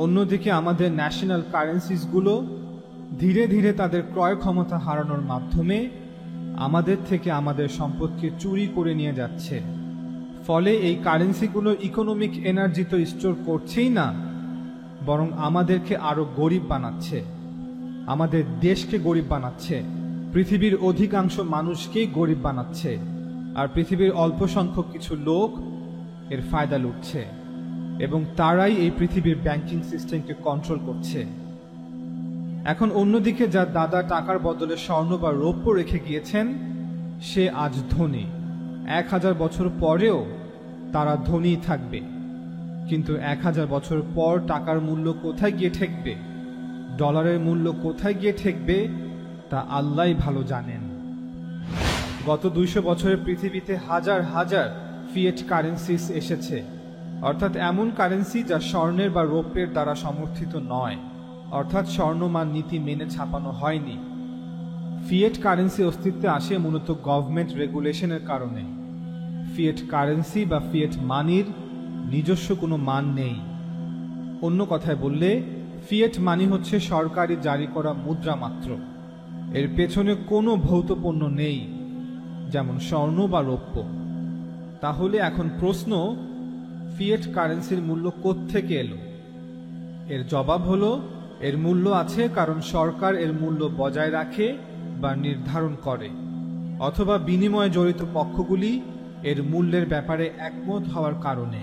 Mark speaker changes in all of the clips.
Speaker 1: অন্যদিকে আমাদের ন্যাশনাল কারেন্সিসগুলো ধীরে ধীরে তাদের ক্রয় ক্ষমতা হারানোর মাধ্যমে আমাদের থেকে আমাদের সম্পদকে চুরি করে নিয়ে যাচ্ছে। ফলে এই কারেন্সিগুলো ইকোনমিক এনার্জি তো স্টোর করছেই না, বরং আমাদেরকে আরো গরিব বানাচ্ছে, আমাদের দেশকে গরিব বানাচ্ছে, পৃথিবীর অধিকাংশ মানুষকেই গরিব বানাচ্ছে, আর পৃথিবীর অল্প সংখ্যক কিছু লোক এর ফায়দা লুটছে এবং তারাই এই পৃথিবীর ব্যাংকিং সিস্টেমকে কন্ট্রোল করছে। এখন অন্যদিকে যার দাদা টাকার বদলে স্বর্ণ বা রৌপ্য রেখে গিয়েছেন, সে আজ ধনী। 1000 বছর পরেও তারা ধনীই থাকবে, কিন্তু 1000 বছর পর টাকার মূল্য কোথায় গিয়ে ঠেকবে, ডলারের মূল্য কোথায় গিয়ে ঠেকবে, তা আল্লাহই ভালো জানেন। গত 200 বছরের পৃথিবীতে হাজার হাজার ফিয়েট কারেন্সিস এসেছে, অর্থাৎ এমন কারেন্সি যা স্বর্ণের বা রৌপ্যের দ্বারা সমর্থিত নয়, অর্থাৎ স্বর্ণমান নীতি মেনে ছাপানো হয়নি। ফিয়েট কারেন্সি অস্তিত্বে আসে মূলত গভর্নমেন্ট রেগুলেশনের কারণে। ফিয়েট কারেন্সি বা ফিয়েট মানির নিজস্ব কোনো মান নেই। অন্য কথায় বললে, ফিয়েট মানি হচ্ছে সরকারি জারি করা মুদ্রা মাত্র। এর পেছনে কোনো ভৌত পণ্য নেই, যেমন স্বর্ণ বা রৌপ্য। তাহলে এখন প্রশ্ন, ফিয়েট কারেন্সির মূল্য কোত্থেকে এলো? এর জবাব হলো, এর মূল্য আছে কারণ সরকার এর মূল্য বজায় রাখে বা নির্ধারণ করে, অথবা বিনিময়ে জড়িত পক্ষগুলি এর মূল্যের ব্যাপারে একমত হওয়ার কারণে।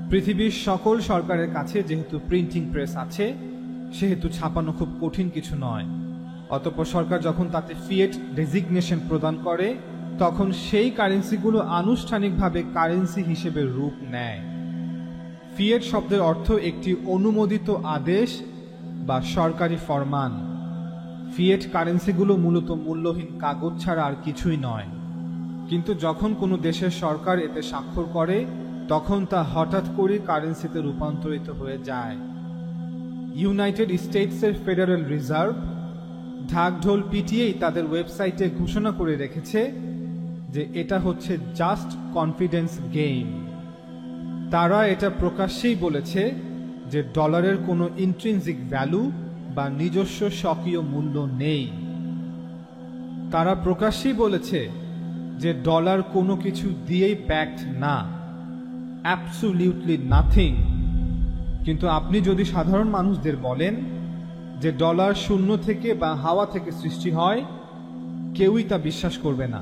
Speaker 1: পৃথিবীর সকল সরকারের কাছে যেহেতু প্রিন্টিং প্রেস আছে, সেহেতু ছাপানো খুব কঠিন কিছু নয়। অতঃপর সরকার যখন তাতে ফিয়েট ডেজিগনেশন প্রদান করে, তখন সেই কারেন্সিগুলো আনুষ্ঠানিকভাবে কারেন্সি হিসেবে রূপ নেয়। ফিয়েট শব্দের অর্থ একটি অনুমোদিত আদেশ বা সরকারি ফরমান। ফিয়েট কারেন্সিগুলো মূলত মূল্যহীন কাগজ ছাড়া আর কিছুই নয়, কিন্তু যখন কোনো দেশের সরকার এতে স্বাক্ষর করে, তখন তা হঠাৎ করে কারেন্সিতে রূপান্তরিত হয়ে যায়। ইউনাইটেড স্টেটসের ফেডারেল রিজার্ভ ঢাকঢোল পিটিয়েই তাদের ওয়েবসাইটে ঘোষণা করে রেখেছে যে এটা হচ্ছে জাস্ট কনফিডেন্স গেম। তারা এটা প্রকাশ্যেই বলেছে যে ডলারের কোনো ইন্ট্রিনজিক ভ্যালু বা নিজস্ব স্বকীয় মূল্য নেই। তারা প্রকাশ্যেই বলেছে যে ডলার কোনো কিছু দিয়েই ব্যাকড না, অ্যাবসোলিউটলি নাথিং। কিন্তু আপনি যদি সাধারণ মানুষদের বলেন যে ডলার শূন্য থেকে বা হাওয়া থেকে সৃষ্টি হয়, কেউই তা বিশ্বাস করবে না।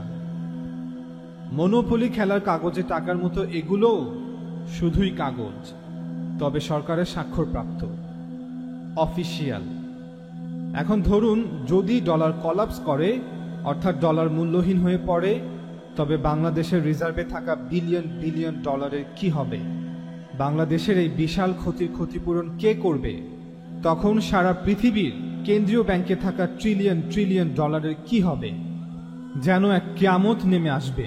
Speaker 1: মনোপলি খেলার কাগজে টাকার মতো এগুলোও শুধুই কাগজ, তবে সরকারের স্বাক্ষরপ্রাপ্ত, অফিসিয়াল। এখন ধরুন যদি ডলার কলাপস করে, অর্থাৎ ডলার মূল্যহীন হয়ে পড়ে, তবে বাংলাদেশের রিজার্ভে থাকা বিলিয়ন বিলিয়ন ডলারের কি হবে? বাংলাদেশের এই বিশাল ক্ষতির ক্ষতিপূরণ কে করবে? তখন সারা পৃথিবীর কেন্দ্রীয় ব্যাংকে থাকা ট্রিলিয়ন ট্রিলিয়ন ডলারের কি হবে? যেন এক কিয়ামত নেমে আসবে,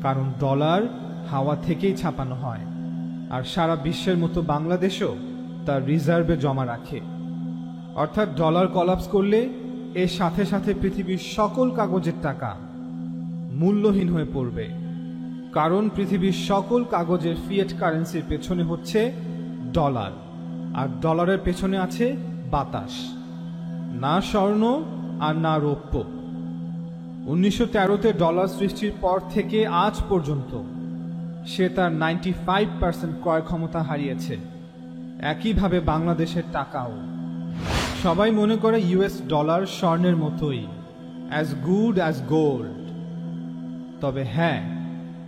Speaker 1: কারণ ডলার হাওয়া থেকেই ছাপানো হয়, আর সারা বিশ্বের মতো বাংলাদেশও তার রিজার্ভে জমা রাখে। অর্থাৎ ডলার কলাপস করলে এর সাথে সাথে পৃথিবীর সকল কাগজের টাকা মূল্যহীন হয়ে পড়বে, কারণ পৃথিবীর সকল কাগজের ফিয়েট কারেন্সির পেছনে হচ্ছে ডলার, আর ডলারের পেছনে আছে বাতাস, না স্বর্ণ আর না রৌপ্য। 1913-তে ডলার সৃষ্টির পর থেকে আজ পর্যন্ত সে তার 95% ক্রয় ক্ষমতা হারিয়েছে। একইভাবে বাংলাদেশের টাকাও। সবাই মনে করে ইউএস ডলার স্বর্ণের মতোই, অ্যাজ গুড অ্যাজ গোল্ড। তবে হ্যাঁ,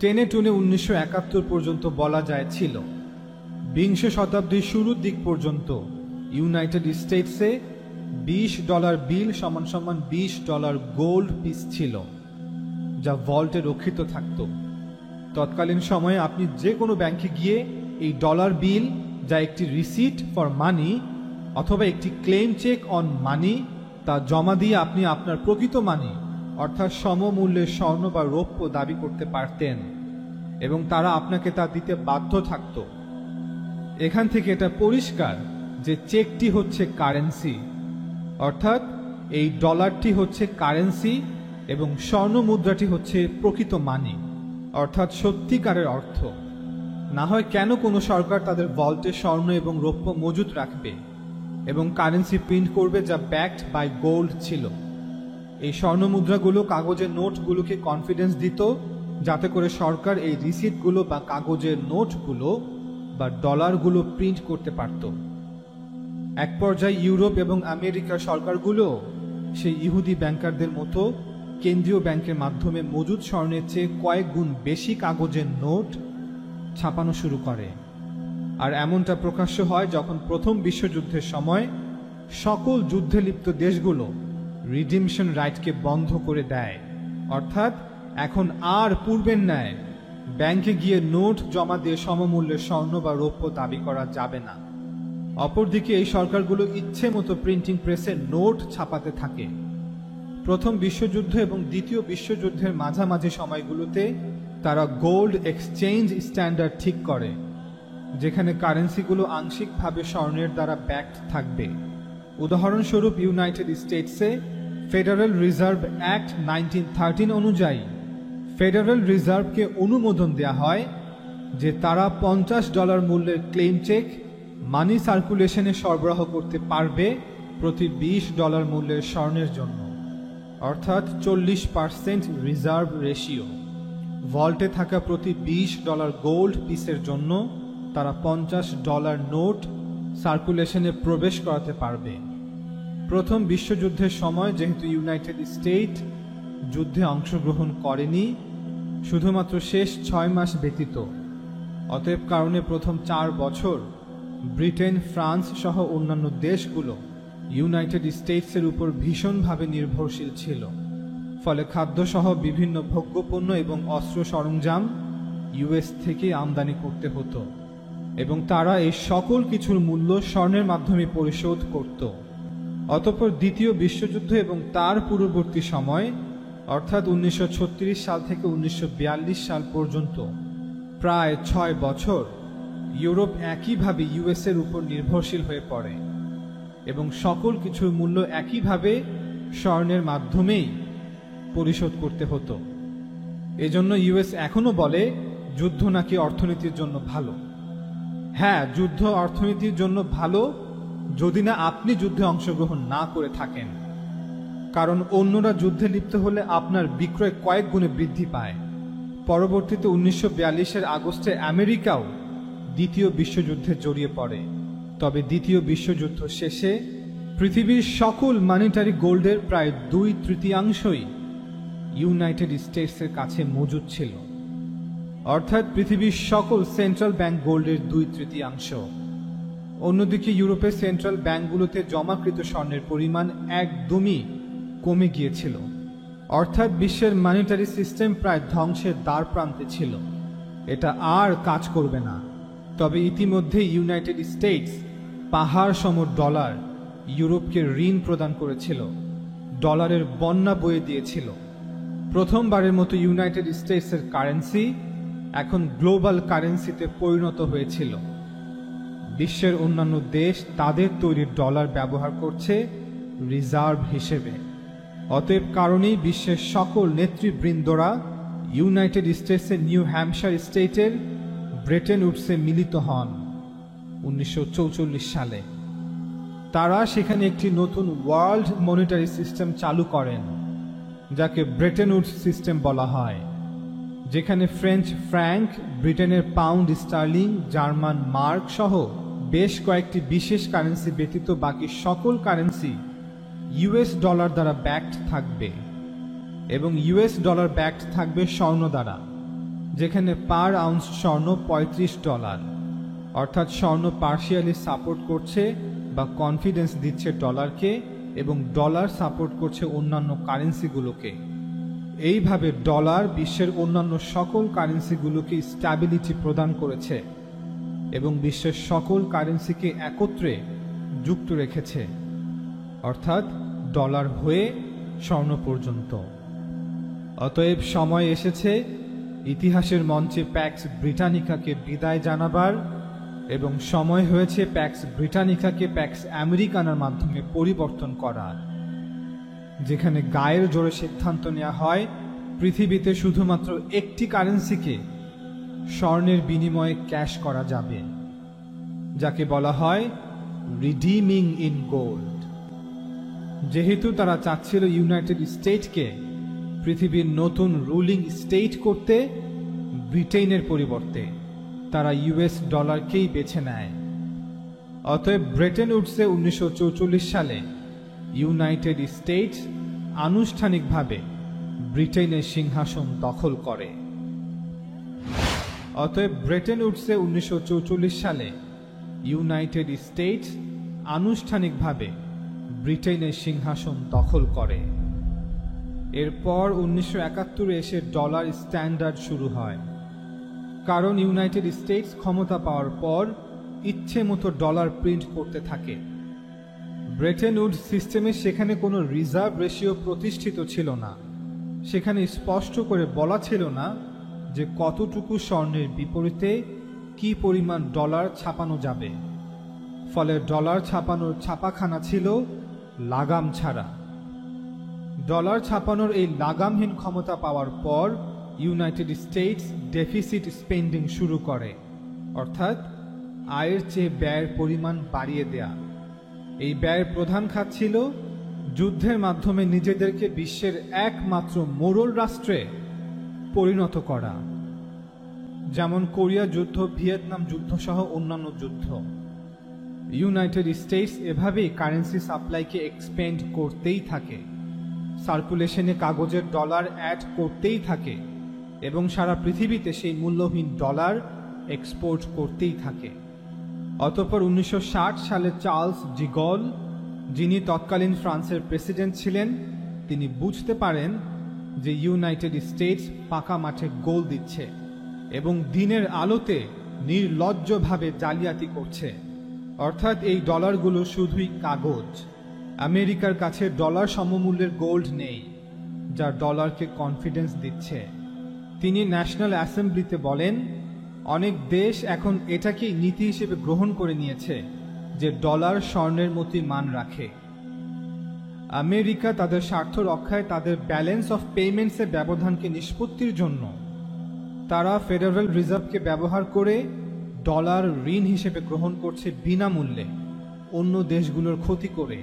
Speaker 1: টেনে টুনে 1971 পর্যন্ত বলা যায় ছিল। বিংশ শতাব্দীর শুরুর দিক পর্যন্ত ইউনাইটেড স্টেটসে $20 বিল সমান সমান $20 গোল্ড পিস ছিল, যা ভল্টে রক্ষিত থাকত। তৎকালীন সময়ে আপনি যে কোনো ব্যাংকে গিয়ে এই ডলার বিল, যা একটি রিসিট ফর মানি অথবা একটি ক্লেম চেক অন মানি, তা জমা দিয়ে আপনি আপনার প্রকৃত মানি অর্থাৎ সমমূল্যের স্বর্ণ বা রৌপ্য দাবি করতে পারতেন, এবং তারা আপনাকে তা দিতে বাধ্য থাকত। এখান থেকে এটা পরিষ্কার যে চেকটি হচ্ছে কারেন্সি, অর্থাৎ এই ডলারটি হচ্ছে কারেন্সি এবং স্বর্ণ মুদ্রাটি হচ্ছে প্রকৃত মানি, অর্থাৎ সত্যিকারের অর্থ। না হয় কেন কোনো সরকার তাদের ভল্টে স্বর্ণ এবং রৌপ্য মজুত রাখবে এবং কারেন্সি প্রিন্ট করবে যা ব্যাকড বাই গোল্ড ছিল। এই স্বর্ণ মুদ্রাগুলো কাগজের নোটগুলোকে কনফিডেন্স দিত, যাতে করে সরকার এই রিসিটগুলো বা কাগজের নোটগুলো বা ডলারগুলো প্রিন্ট করতে পারত। এক পর্যায়ে ইউরোপ এবং আমেরিকার সরকারগুলো সেই ইহুদি ব্যাংকারদের মতো কেন্দ্রীয় ব্যাংকের মাধ্যমে মজুদ স্বর্ণের চেয়ে কয়েক গুণ বেশি কাগজের নোট ছাপানো শুরু করে। আর এমনটা প্রকাশ্য হয় যখন প্রথম বিশ্বযুদ্ধের সময় সকল যুদ্ধে লিপ্ত দেশগুলো রিডিমশন রাইটকে বন্ধ করে দেয়, অর্থাৎ এখন আর পূর্বের ন্যায় ব্যাংকে গিয়ে নোট জমা দিয়ে সমমূল্যের স্বর্ণ বা রৌপ্য দাবি করা যাবে না। অপরদিকে এই সরকারগুলো ইচ্ছে মতো প্রিন্টিং প্রেসে নোট ছাপাতে থাকে। প্রথম বিশ্বযুদ্ধ এবং দ্বিতীয় বিশ্বযুদ্ধের মাঝামাঝি সময়গুলোতে তারা গোল্ড এক্সচেঞ্জ স্ট্যান্ডার্ড ঠিক করে, যেখানে কারেন্সিগুলো আংশিকভাবে স্বর্ণের দ্বারা ব্যাকড থাকবে। উদাহরণস্বরূপ ইউনাইটেড স্টেটসে ফেডারেল রিজার্ভ অ্যাক্ট 1913 অনুযায়ী ফেডারেল রিজার্ভকে অনুমোদন দেয়া হয় যে তারা $50 মূল্যের ক্লেম চেক মানি সার্কুলেশনে সরবরাহ করতে পারবে প্রতি $20 মূল্যের স্বর্ণের জন্য, অর্থাৎ 40% রিজার্ভ রেশিও। ভল্টে থাকা প্রতি $20 গোল্ড পিসের জন্য তারা $50 নোট সার্কুলেশনে প্রবেশ করাতে পারবে। প্রথম বিশ্বযুদ্ধের সময় যেহেতু ইউনাইটেড স্টেট যুদ্ধে অংশগ্রহণ করেনি, শুধুমাত্র শেষ 6 মাস ব্যতীত, অতএব কারণে প্রথম 4 বছর ব্রিটেন, ফ্রান্স সহ অন্যান্য দেশগুলো ইউনাইটেড স্টেটসের উপর ভীষণভাবে নির্ভরশীল ছিল। ফলে খাদ্যসহ বিভিন্ন ভোগ্যপণ্য এবং অস্ত্র সরঞ্জাম ইউএস থেকে আমদানি করতে হতো এবং তারা এই সকল কিছুর মূল্য স্বর্ণের মাধ্যমে পরিশোধ করত। অতঃপর দ্বিতীয় বিশ্বযুদ্ধ এবং তার পূর্ববর্তী সময়, অর্থাৎ 1936 সাল থেকে 1942 সাল পর্যন্ত প্রায় 6 বছর ইউরোপ একইভাবে ইউএসের উপর নির্ভরশীল হয়ে পড়ে এবং সকল কিছুর মূল্য একইভাবে স্বর্ণের মাধ্যমেই পরিশোধ করতে হতো। এজন্য ইউএস এখনো বলে যুদ্ধ নাকি অর্থনীতির জন্য ভালো। হ্যাঁ, যুদ্ধ অর্থনীতির জন্য ভালো যদি না আপনি যুদ্ধে অংশগ্রহণ না করে থাকেন, কারণ অন্যরা যুদ্ধে লিপ্ত হলে আপনার বিক্রয় কয়েক গুণে বৃদ্ধি পায়। পরবর্তীতে 1942-এর আগস্টে আমেরিকাও দ্বিতীয় বিশ্বযুদ্ধে জড়িয়ে পড়ে। তবে দ্বিতীয় বিশ্বযুদ্ধ শেষে পৃথিবীর সকল মানিটারি গোল্ডের প্রায় 2/3 ইউনাইটেড স্টেটসের কাছে মজুদ ছিল, অর্থাৎ পৃথিবীর সকল সেন্ট্রাল ব্যাংক গোল্ডের 2/3। অন্যদিকে ইউরোপের সেন্ট্রাল ব্যাংকগুলোতে জমাকৃত স্বর্ণের পরিমাণ একদমই কমে গিয়েছিল, অর্থাৎ বিশ্বের মানিটারি সিস্টেম প্রায় ধ্বংসের দ্বার প্রান্তে ছিল। এটা আর কাজ করবে না। তবে ইতিমধ্যে ইউনাইটেড স্টেটস পাহাড় সম ডলার ইউরোপকে ঋণ প্রদান করেছিল, ডলারের বন্যা বয়ে দিয়েছিল। প্রথমবারের মতো ইউনাইটেড স্টেটসের কারেন্সি এখন গ্লোবাল কারেন্সিতে পরিণত হয়েছিল। বিশ্বের অন্যান্য দেশ তাদের তৈরি ডলার ব্যবহার করছে রিজার্ভ হিসেবে। অতএব কারণেই বিশ্বের সকল নেতৃবৃন্দরা ইউনাইটেড স্টেটসের নিউ হ্যাম্পশায়ার স্টেটের ব্রেটেন উডসে মিলিত হন 1944 সালে। তারা সেখানে একটি নতুন ওয়ার্ল্ড মনিটারি সিস্টেম চালু করেন, যাকে ব্রেটেন উডস সিস্টেম বলা হয়, যেখানে ফ্রেঞ্চ ফ্র্যাঙ্ক, ব্রিটেনের পাউন্ড স্টার্লিং, জার্মান মার্ক সহ বেশ কয়েকটি বিশেষ কারেন্সি ব্যতীত বাকি সকল কারেন্সি ইউএস ডলার দ্বারা ব্যাকড থাকবে এবং ইউএস ডলার ব্যাকড থাকবে স্বর্ণ দ্বারা, যেখানে পার আউন্স স্বর্ণ $35, অর্থাৎ স্বর্ণ পার্শিয়ালি সাপোর্ট করছে বা কনফিডেন্স দিচ্ছে ডলারকে এবং ডলার সাপোর্ট করছে অন্যান্য কারেন্সিগুলোকে। এইভাবে ডলার বিশ্বের অন্যান্য সকল কারেন্সিগুলোকে স্ট্যাবিলিটি প্রদান করেছে এবং বিশ্বের সকল কারেন্সিকে একত্রে যুক্ত রেখেছে, অর্থাৎ ডলার হয়ে স্বর্ণ পর্যন্ত। অতএব সময় এসেছে ইতিহাসের মঞ্চে প্যাক্স ব্রিটানিকাকে বিদায় জানাবার এবং সময় হয়েছে প্যাক্স ব্রিটানিকাকে প্যাক্স আমেরিকানার মাধ্যমে পরিবর্তন করার, যেখানে গায়ের জোরে সিদ্ধান্ত নেওয়া হয় পৃথিবীতে শুধুমাত্র একটি কারেন্সিকে স্বর্ণের বিনিময়ে ক্যাশ করা যাবে, যাকে বলা হয় রিডিমিং ইন গোল্ড। যেহেতু তারা চাচ্ছিল ইউনাইটেড স্টেটকে পৃথিবীর নতুন রুলিং স্টেট করতে, ব্রিটেনের পরিবর্তে তারা ইউএস ডলারকেই বেছে নেয়। অতএব ব্রেটন উডসে 1944 সালে ইউনাইটেড স্টেটস আনুষ্ঠানিকভাবে ব্রিটেনের সিংহাসন দখল করে। অতএব ব্রেটন উডসে 1944 সালে ইউনাইটেড স্টেটস আনুষ্ঠানিকভাবে ব্রিটেনের সিংহাসন দখল করে। এরপর 1971 এসে ডলার স্ট্যান্ডার্ড শুরু হয়, কারণ ইউনাইটেড স্টেটস ক্ষমতা পাওয়ার পর ইচ্ছে মতো ডলার প্রিন্ট করতে থাকে। ব্রেটন উডস সিস্টেমে সেখানে কোনো রিজার্ভ রেশিও প্রতিষ্ঠিত ছিল না। সেখানে স্পষ্ট করে বলা ছিল না যে কতটুকু স্বর্ণের বিপরীতে কি পরিমাণ ডলার ছাপানো যাবে। ফলে ডলার ছাপানোর ছাপাখানা ছিল লাগাম ছাড়া। ডলার ছাপানোর এই লাগামহীন ক্ষমতা পাওয়ার পর ইউনাইটেড স্টেটস ডেফিসিট স্পেন্ডিং শুরু করে, অর্থাৎ আয়ের চেয়ে ব্যয়ের পরিমাণ বাড়িয়ে দেয়া। এই ব্যয়ের প্রধান খাত ছিল যুদ্ধের মাধ্যমে নিজেদেরকে বিশ্বের একমাত্র মোড়ল রাষ্ট্রে পরিণত করা, যেমন কোরিয়া যুদ্ধ, ভিয়েতনাম যুদ্ধ সহ অন্যান্য যুদ্ধ। ইউনাইটেড স্টেটস এভাবেই কারেন্সি সাপ্লাইকে এক্সপেন্ড করতেই থাকে, সার্কুলেশনে কাগজের ডলার অ্যাড করতেই থাকে এবং সারা পৃথিবীতে সেই মূল্যহীন ডলার এক্সপোর্ট করতেই থাকে। অতঃপর 1960 সালে চার্লস ডি গল, যিনি তৎকালীন ফ্রান্সের প্রেসিডেন্ট ছিলেন, তিনি বুঝতে পারেন যে ইউনাইটেড স্টেটস পাকা মাঠে গোল দিচ্ছে এবং দিনের আলোতে নির্লজ্জভাবে জালিয়াতি করছে। অর্থাৎ এই ডলারগুলো শুধুই কাগজ। আমেরিকার কাছে ডলার সমমূল্যের গোল্ড নেই, যা ডলারকে কনফিডেন্স দিচ্ছে। তিনি ন্যাশনাল অ্যাসেম্বলিতে বলেন, অনেক দেশ এখন এটাকেই নীতি হিসেবে গ্রহণ করে নিয়েছে যে ডলার স্বর্ণের মতোই মান রাখে। আমেরিকা তাদের স্বার্থ রক্ষায় তাদের ব্যালেন্স অফ পেমেন্টসের ব্যবধানকে নিষ্পত্তির জন্য তারা ফেডারেল রিজার্ভকে ব্যবহার করে ডলার ঋণ হিসেবে গ্রহণ করছে বিনামূল্যে অন্য দেশগুলোর ক্ষতি করে,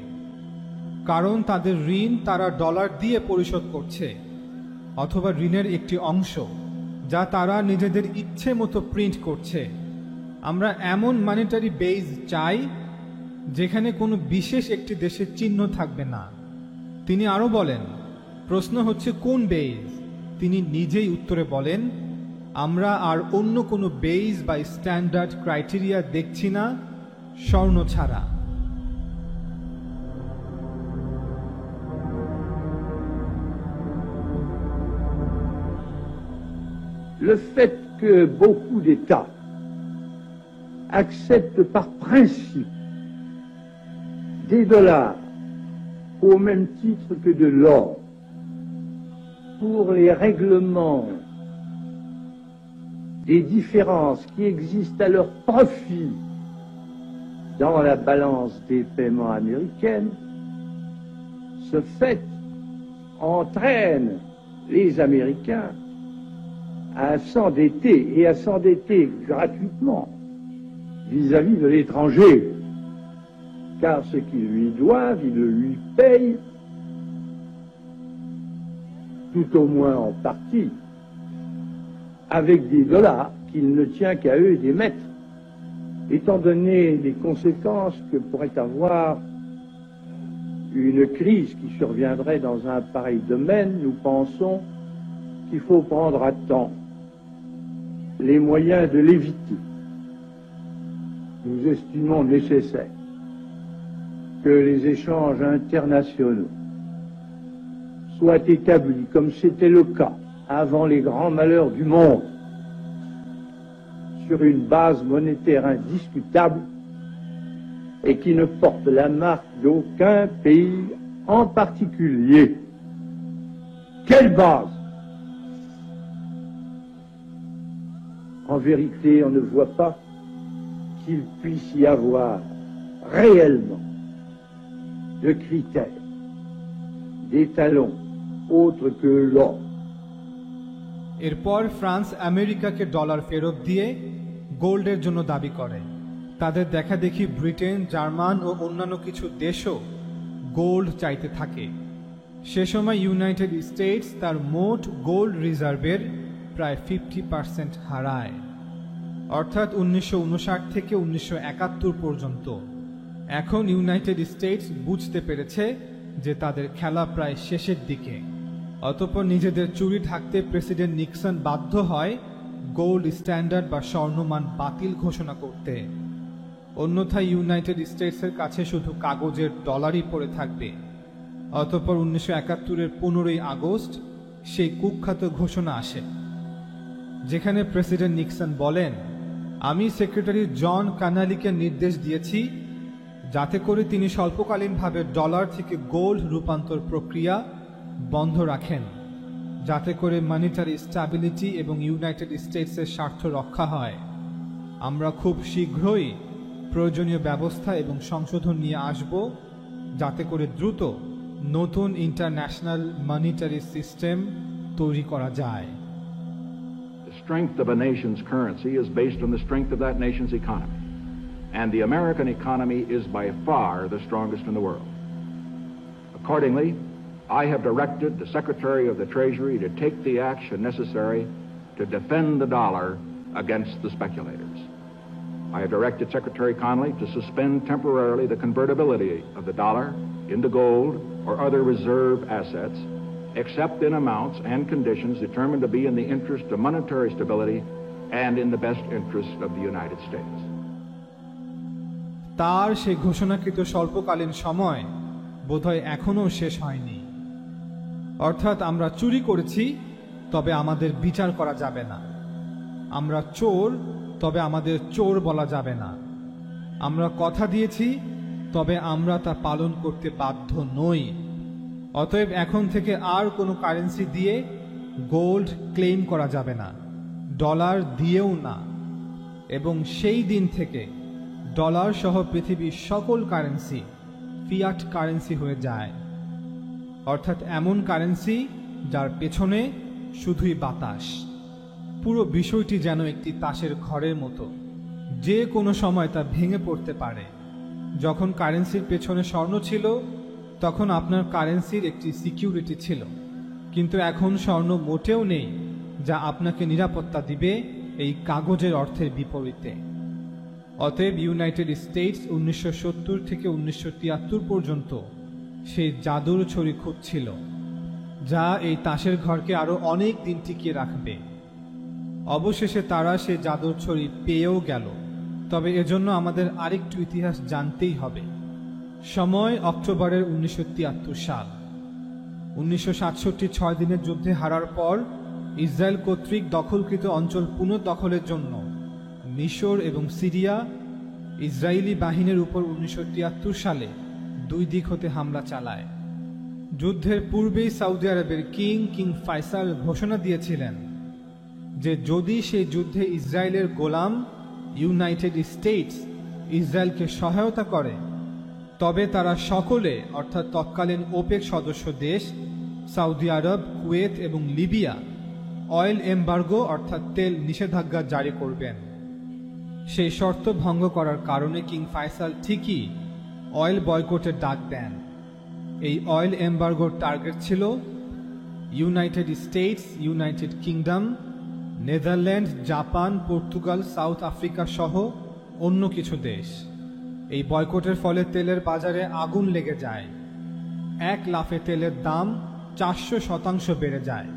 Speaker 1: কারণ তাদের ঋণ তারা ডলার দিয়ে পরিশোধ করছে, অথবা ঋণের একটি অংশ যা তারা নিজেদের ইচ্ছে মতো প্রিন্ট করছে। আমরা এমন মনিটারি বেজ চাই যেখানে কোনো বিশেষ একটি দেশের চিহ্ন থাকবে না। তিনি আরো বলেন, প্রশ্ন হচ্ছে কোন বেজ? তিনি নিজেই উত্তরে বলেন, আমরা আর অন্য কোনো বেজ বা স্ট্যান্ডার্ড ক্রাইটেরিয়া দেখছি না স্বর্ণ ছাড়া।
Speaker 2: Le fait que beaucoup d'États acceptent par principe des dollars au même titre que de l'or pour les règlements des différences qui existent à leur profit dans la balance des paiements américaine, ce fait entraîne les Américains à s'endetter et à s'endetter gratuitement vis-à-vis de l'étranger, car ce qu'ils lui doivent, ils le lui payent, tout au moins en partie, avec des dollars qu'il ne tient qu'à eux d'émettre. Étant donné les conséquences que pourrait avoir une crise qui surviendrait dans un pareil domaine, nous pensons qu'il faut prendre à temps les moyens de l'éviter. Nous estimons nécessaire que les échanges internationaux soient établis, comme c'était le cas avant les grands malheurs du monde, sur une base monétaire indiscutable et qui ne porte la marque d'aucun pays en particulier. Quelle base? En vérité, on ne voit pas qu'il puisse y avoir réellement de critères, d'étalons autres que l'or
Speaker 1: এরপর France আমেরিকাকে dollar ফেরত দিয়ে গোল্ডের জন্য দাবি করে। তাদের দেখাদেখি ব্রিটেন, জার্মান ও অন্যান্য কিছু দেশও গোল্ড চাইতে থাকে। সে সময় ইউনাইটেড স্টেটস তার মোট গোল্ড রিজার্ভের প্রায় 50% হারায়, অর্থাৎ 1959 থেকে 1971 পর্যন্ত। এখন ইউনাইটেড স্টেটস বুঝতে পেরেছে যে তাদের খেলা প্রায় শেষের দিকে। অতঃপর নিজেদের চুরি ঢাকতে প্রেসিডেন্ট নিক্সন বাধ্য হয় গোল্ড স্ট্যান্ডার্ড বা স্বর্ণমান বাতিল ঘোষণা করতে। অন্যথায় ইউনাইটেড স্টেটসের কাছে শুধু কাগজের ডলারই পড়ে থাকবে। অতঃপর 1971-এর 15ই আগস্ট সেই কুখ্যাত ঘোষণা আসে, যেখানে প্রেসিডেন্ট নিক্সন বলেন, আমি সেক্রেটারি জন কানালিকে নির্দেশ দিয়েছি যাতে করে তিনি স্বল্পকালীনভাবে ডলার থেকে গোল্ড রূপান্তর প্রক্রিয়া বন্ধ রাখেন, যাতে করে মনিটারি স্ট্যাবিলিটি এবং ইউনাইটেড স্টেটসের স্বার্থ রক্ষা হয়। আমরা খুব শীঘ্রই প্রয়োজনীয় ব্যবস্থা এবং সংশোধন নিয়ে আসব, যাতে করে দ্রুত নতুন ইন্টারন্যাশনাল মনিটারি সিস্টেম তৈরি করা যায়।
Speaker 3: The strength of a nation's currency is based on the strength of that nation's economy. And the American economy is by far the strongest in the world. Accordingly, I have directed the Secretary of the Treasury to take the action necessary to defend the dollar against the speculators. I have directed Secretary Connally to suspend temporarily the convertibility of the dollar into gold or other reserve assets, except in amounts and conditions determined to be in the interest of monetary stability and in the best interest of the United States.
Speaker 1: তার সেই ঘোষণাকৃত স্বল্পকালীন সময় বোধহয় এখনো শেষ হয়নি। অর্থাৎ আমরা চুরি করেছি, তবে আমাদের বিচার করা যাবে না। আমরা চোর, তবে আমাদের চোর বলা যাবে না। আমরা কথা দিয়েছি, তবে আমরা তা পালন করতে বাধ্য নই। অতএব এখন থেকে আর কোনো কারেন্সি দিয়ে গোল্ড ক্লেম করা যাবে না, ডলার দিয়েও না। এবং সেই দিন থেকে ডলার সহ পৃথিবীর সকল কারেন্সি ফিয়াট কারেন্সি হয়ে যায়, অর্থাৎ এমন কারেন্সি যার পেছনে শুধুই বাতাস। পুরো বিষয়টি যেন একটি তাসের ঘরের মতো, যে কোনো সময় তা ভেঙে পড়তে পারে। যখন কারেন্সির পেছনে স্বর্ণ ছিল, তখন আপনার কারেন্সির একটি সিকিউরিটি ছিল, কিন্তু এখন স্বর্ণ মোটেও নেই যা আপনাকে নিরাপত্তা দিবে এই কাগজের অর্থের বিপরীতে। অতএব ইউনাইটেড স্টেটস 1970 থেকে 1973 পর্যন্ত সেই জাদুর ছড়ি খুঁজছিল, যা এই তাসের ঘরকে আরো অনেক দিন টিকিয়ে রাখবে। অবশেষে তারা সেই জাদুর ছড়ি পেয়েও গেল। তবে এজন্য আমাদের আরেকটু ইতিহাস জানতেই হবে। সময় অক্টোবরের 1973 সাল। 1967 6 দিনের যুদ্ধে হারার পর ইসরায়েল কর্তৃক দখলকৃত অঞ্চল পুনর্দখলের জন্য মিশর এবং সিরিয়া ইসরায়েলি বাহিনীর উপর 1973 সালে দুই দিক হতে হামলা চালায়। যুদ্ধের পূর্বেই সৌদি আরবের কিং ফাইসাল ঘোষণা দিয়েছিলেন যে যদি সেই যুদ্ধে ইসরায়েলের গোলাম ইউনাইটেড স্টেটস ইসরায়েলকে সহায়তা করে, তবে তারা সকলে, অর্থাৎ তৎকালীন ওপেক সদস্য দেশ সৌদি আরব, কুয়েত এবং লিবিয়া অয়েল এমবার্গো অর্থাৎ তেল নিষেধাজ্ঞা জারি করবেন। সেই শর্ত ভঙ্গ করার কারণে কিং ফাইসাল ঠিকই অয়েল বয়কটের ডাক দেন। এই অয়েল এমবার্গোর টার্গেট ছিল United states, United kingdom, Netherland, Japan, Portugal, south Africa সহ অন্য কিছু দেশ। এই বয়কটের ফলে তেলের বাজারে আগুন লেগে যায়। এক লাফে তেলের দাম 400% বেড়ে যায়।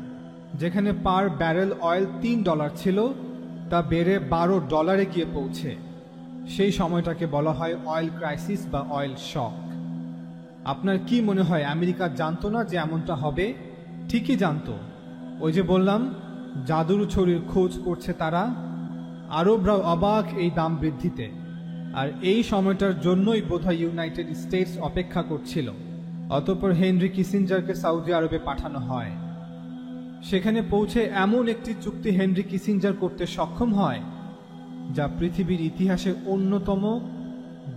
Speaker 1: যেখানে পার ব্যারেল অয়েল $3 ছিল, তা বেড়ে $12 গিয়ে পৌঁছে। সেই সময়টাকে বলা হয় অয়েল ক্রাইসিস বা অয়েল শক। আপনার কি মনে হয় আমেরিকা জানতো না যে এমনটা হবে? ঠিকই জানতো। ওই যে বললাম, জাদুর ছড়ির খোঁজ করছে তারা। আরবরাও অবাক এই দাম বৃদ্ধিতে, আর এই সময়টার জন্যই বোধহয় ইউনাইটেড স্টেটস অপেক্ষা করছিল। অতঃপর হেনরি কিসিঞ্জারকে সৌদি আরবে পাঠানো হয়। সেখানে পৌঁছে এমন একটি চুক্তি হেনরি কিসিঞ্জার করতে সক্ষম হয়, যা পৃথিবীর ইতিহাসে অন্যতম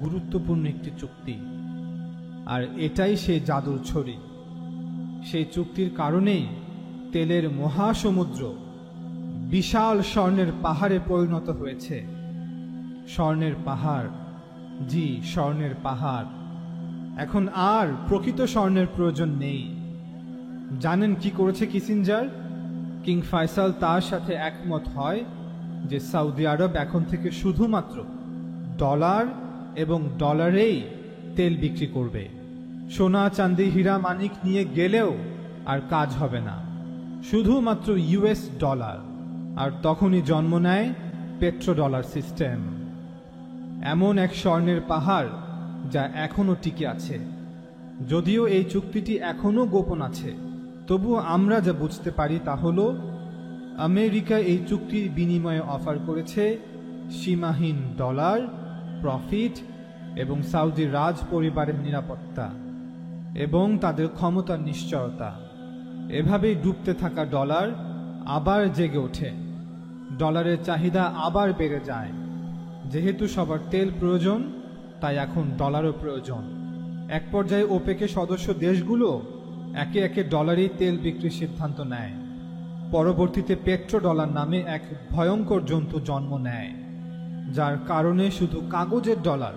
Speaker 1: গুরুত্বপূর্ণ একটি চুক্তি। আর এটাই সেই জাদুর ছড়ি। সেই চুক্তির কারণেই তেলের মহাসমুদ্র বিশাল স্বর্ণের পাহাড়ে পরিণত হয়েছে। স্বর্ণের পাহাড়, জি স্বর্ণের পাহাড়। এখন আর প্রকৃত স্বর্ণের প্রয়োজন নেই। জানেন কি করেছে কিসিঞ্জার? কিং ফয়সাল তার সাথে একমত হয় যে সৌদি আরব এখন থেকে শুধুমাত্র ডলার এবং ডলারেই তেল বিক্রি করবে। সোনা চাঁদি হীরা মানিক নিয়ে গেলেও আর কাজ হবে না, শুধুমাত্র ইউএস ডলার। আর তখনই জন্ম নেয় পেট্রো ডলার সিস্টেম। এমন এক স্বর্ণের পাহাড় যা এখনো টিকে আছে। যদিও এই চুক্তিটি এখনো গোপন আছে, তবুও আমরা যা বুঝতে পারি তা হলো আমেরিকা এই চুক্তির বিনিময়ে অফার করেছে সীমাহীন ডলার, প্রফিট এবং সৌদি রাজ পরিবারের নিরাপত্তা এবং তাদের ক্ষমতার নিশ্চয়তা। এভাবেই ডুবতে থাকা ডলার আবার জেগে ওঠে। ডলারের চাহিদা আবার বেড়ে যায়। যেহেতু সবার তেল প্রয়োজন, তাই এখন ডলারও প্রয়োজন। এক পর্যায়ে ওপেকের সদস্য দেশগুলো একে একে ডলারেই তেল বিক্রির সিদ্ধান্ত নেয়। পরবর্তীতে পেট্রো ডলার নামে এক ভয়ঙ্কর জন্তু জন্ম নেয়, যার কারণে শুধু কাগজের ডলার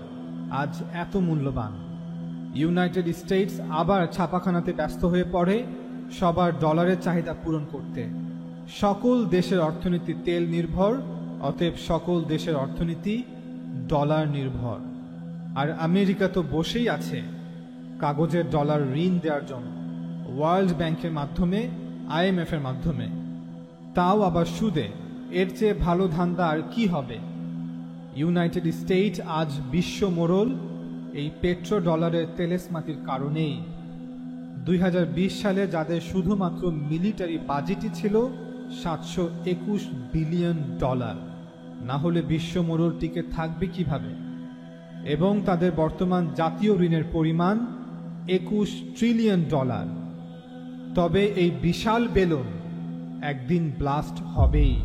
Speaker 1: আজ এত মূল্যবান। ইউনাইটেড স্টেটস আবার ছাপাখানাতে ব্যস্ত হয়ে পড়ে সবার ডলারের চাহিদা পূরণ করতে। সকল দেশের অর্থনীতি তেল নির্ভর, অতএব সকল দেশের অর্থনীতি ডলার নির্ভর। আর আমেরিকা তো বসেই আছে কাগজের ডলার ঋণ দেওয়ার জন্য, ওয়ার্ল্ড ব্যাংকের মাধ্যমে, IMF এর মাধ্যমে, তাও আবার সুদে। এর চেয়ে ভালো ধান্দা আর কি হবে? ইউনাইটেড স্টেটস আজ বিশ্ব মোড়ল এই পেট্রো ডলারের তেলেসমাতির কারণেই। 2020 সালে যাদের শুধুমাত্র মিলিটারি বাজেটই ছিল 721 বিলিয়ন ডলার, না হলে বিশ্ব মোড়ল টিকে থাকবে কিভাবে? এবং তাদের বর্তমান জাতীয় ঋণের পরিমাণ 21 ট্রিলিয়ন ডলার। তবে এই বিশাল বেলুন একদিন ব্লাস্ট হবেই।